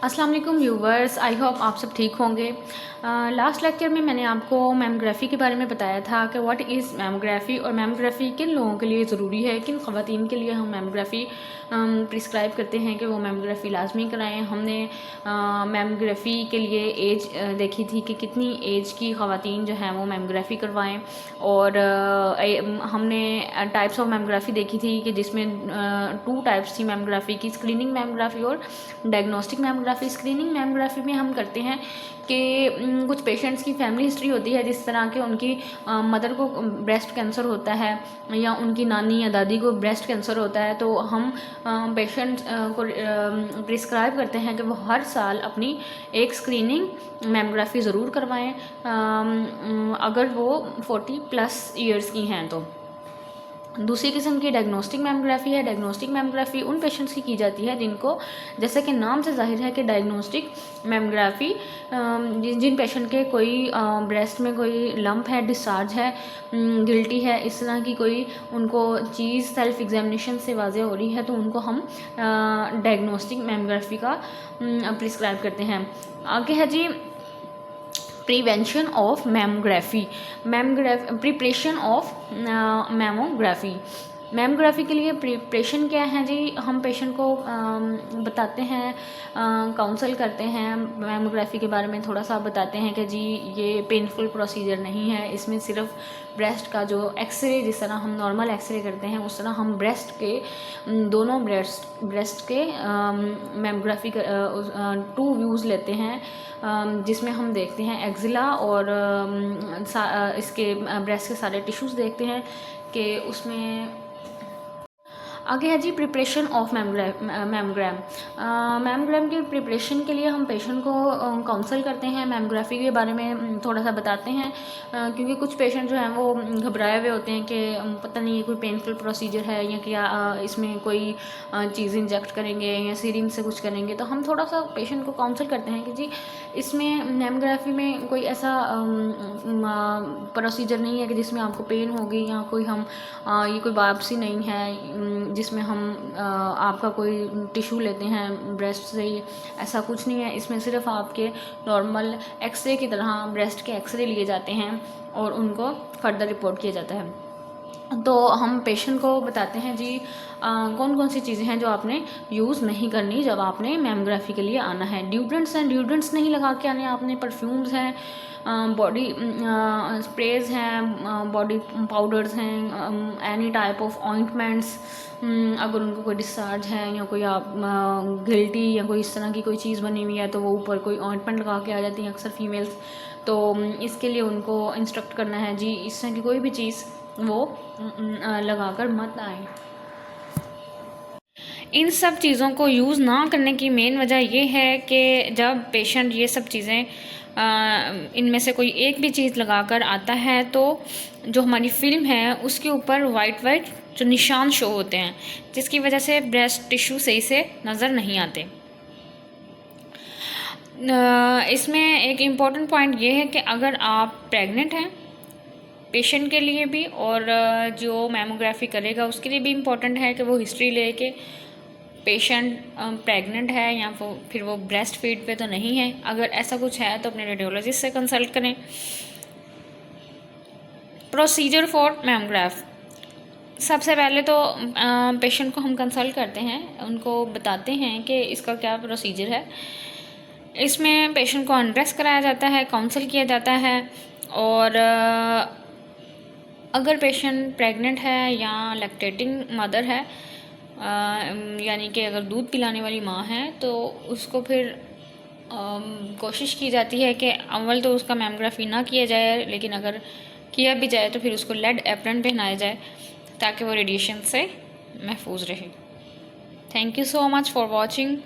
अस्सलाम वालेकुम viewers, I hope आप सब ठीक होंगे। लास्ट लेक्चर में मैंने आपको मैमोग्राफ़ी के बारे में बताया था कि व्हाट इज़ मैमोग्राफ़ी और मैमोग्राफ़ी किन लोगों के लिए ज़रूरी है, किन ख़वातीन के लिए हम मैमोग्राफ़ी प्रिस्क्राइब करते हैं कि वो मैमोग्राफ़ी लाजमी कराएं। हमने मैमोग्राफ़ी के लिए एज देखी थी कि कितनी एज की ख़वातीन जो हैं वो मैमोग्राफ़ी करवाएं, और हमने टाइप्स ऑफ मैमोग्राफ़ी देखी थी कि जिसमें 2 टाइप्स थी मैमोग्राफ़ी की, स्क्रीनिंग मैमोग्राफ़ी और डायग्नोस्टिक मैमोग्राफ़ी। स्क्रीनिंग मैमोग्राफ़ी में हम करते हैं कि कुछ पेशेंट्स की फैमिली हिस्ट्री होती है, जिस तरह के उनकी मदर को ब्रेस्ट कैंसर होता है या उनकी नानी या दादी को ब्रेस्ट कैंसर होता है, तो हम पेशेंट्स को प्रिस्क्राइब करते हैं कि वो हर साल अपनी एक स्क्रीनिंग मैमोग्राफ़ी ज़रूर करवाएं, अगर वो 40+ ईयर्स की हैं तो। दूसरी किस्म की डायग्नोस्टिक मैमोग्राफ़ी है। डायग्नोस्टिक मैमोग्राफ़ी उन पेशेंट्स की जाती है जिनको, जैसे कि नाम से ज़ाहिर है कि डायग्नोस्टिक मैमोग्राफ़ी, जिन पेशेंट के कोई ब्रेस्ट में कोई लंप है, डिस्चार्ज है, गिल्टी है, इस तरह की कोई उनको चीज़ सेल्फ एग्जामिनेशन से वाज़ेह हो रही है, तो उनको हम डायग्नोस्टिक मैमोग्राफ़ी का प्रिस्क्राइब करते हैं। आगे है जी प्रिवेंशन ऑफ मैमोग्राफ़ी, प्रिपरेशन ऑफ मैमोग्राफ़ी। मैमोग्राफ़ी के लिए प्रिपरेशन क्या है जी? हम पेशेंट को बताते हैं, काउंसल करते हैं, मैमोग्राफ़ी के बारे में थोड़ा सा बताते हैं कि जी ये पेनफुल प्रोसीजर नहीं है, इसमें सिर्फ ब्रेस्ट का जो एक्सरे, जिस तरह हम नॉर्मल एक्सरे करते हैं उस तरह हम ब्रेस्ट के दोनों ब्रेस्ट के मैमोग्राफ़ी 2 व्यूज़ लेते हैं, जिसमें हम देखते हैं एक्जिला और इसके ब्रेस्ट के सारे टिश्यूज़ देखते हैं कि उसमें। आगे है जी प्रिपरेशन ऑफ मैमोग्राम। मैमोग्राम की प्रिपरेशन के लिए हम पेशेंट को काउंसल करते हैं, मैमोग्राफी के बारे में थोड़ा सा बताते हैं, क्योंकि कुछ पेशेंट जो हैं वो घबराए हुए होते हैं कि पता नहीं ये कोई पेनफुल प्रोसीजर है या क्या इसमें कोई चीज़ इंजेक्ट करेंगे या सीरिंज से कुछ करेंगे, तो हम थोड़ा सा पेशेंट को काउंसल करते हैं कि जी इसमें मैमोग्राफी में कोई ऐसा प्रोसीजर नहीं है कि जिसमें आपको पेन होगी, या कोई हम ये कोई बायोप्सी नहीं है जिसमें हम आपका कोई टिश्यू लेते हैं ब्रेस्ट से, ऐसा कुछ नहीं है। इसमें सिर्फ आपके नॉर्मल एक्सरे की तरह ब्रेस्ट के एक्सरे लिए जाते हैं और उनको फर्दर रिपोर्ट किया जाता है। तो हम पेशेंट को बताते हैं जी कौन कौन सी चीज़ें हैं जो आपने यूज़ नहीं करनी जब आपने मैमोग्राफी के लिए आना है। ड्यूड्रेंट्स हैं, ड्यूड्रेंट्स नहीं लगा के आने आपने, परफ्यूम्स हैं, बॉडी स्प्रेज हैं, बॉडी पाउडर्स हैं, एनी टाइप ऑफ ऑइंटमेंट्स, अगर उनको कोई डिस्चार्ज है या कोई आप गिल्टी या कोई इस तरह की कोई चीज़ बनी हुई है तो वो ऊपर कोई ऑइंटमेंट लगा के आ जाती हैं अक्सर फीमेल्स, तो इसके लिए उनको इंस्ट्रक्ट करना है जी इस तरह की कोई भी चीज़ वो लगाकर मत आए। इन सब चीज़ों को यूज़ ना करने की मेन वजह ये है कि जब पेशेंट ये सब चीज़ें इनमें से कोई एक भी चीज़ लगाकर आता है तो जो हमारी फिल्म है उसके ऊपर वाइट वाइट जो निशान शो होते हैं, जिसकी वजह से ब्रेस्ट टिश्यू सही से नज़र नहीं आते। इसमें एक इम्पॉर्टेंट पॉइंट ये है कि अगर आप प्रेग्नेंट हैं, पेशेंट के लिए भी और जो मैमोग्राफी करेगा उसके लिए भी इम्पॉर्टेंट है कि वो हिस्ट्री ले के पेशेंट प्रेग्नेंट है या फिर वो ब्रेस्ट फीड पे तो नहीं है। अगर ऐसा कुछ है तो अपने रेडियोलॉजिस्ट से कंसल्ट करें। प्रोसीजर फॉर मैमोग्राफ, सबसे पहले तो पेशेंट को हम कंसल्ट करते हैं, उनको बताते हैं कि इसका क्या प्रोसीजर है। इसमें पेशेंट को अनड्रेस कराया जाता है, काउंसल किया जाता है, और अगर पेशेंट प्रेग्नेंट है या लैक्टेटिंग मदर है, यानी कि अगर दूध पिलाने वाली माँ है, तो उसको फिर कोशिश की जाती है कि अव्वल तो उसका मैमोग्राफी ना किया जाए, लेकिन अगर किया भी जाए तो फिर उसको लेड एप्रन पहनाया जाए ताकि वो रेडिएशन से महफूज रहे। Thank you so much for watching.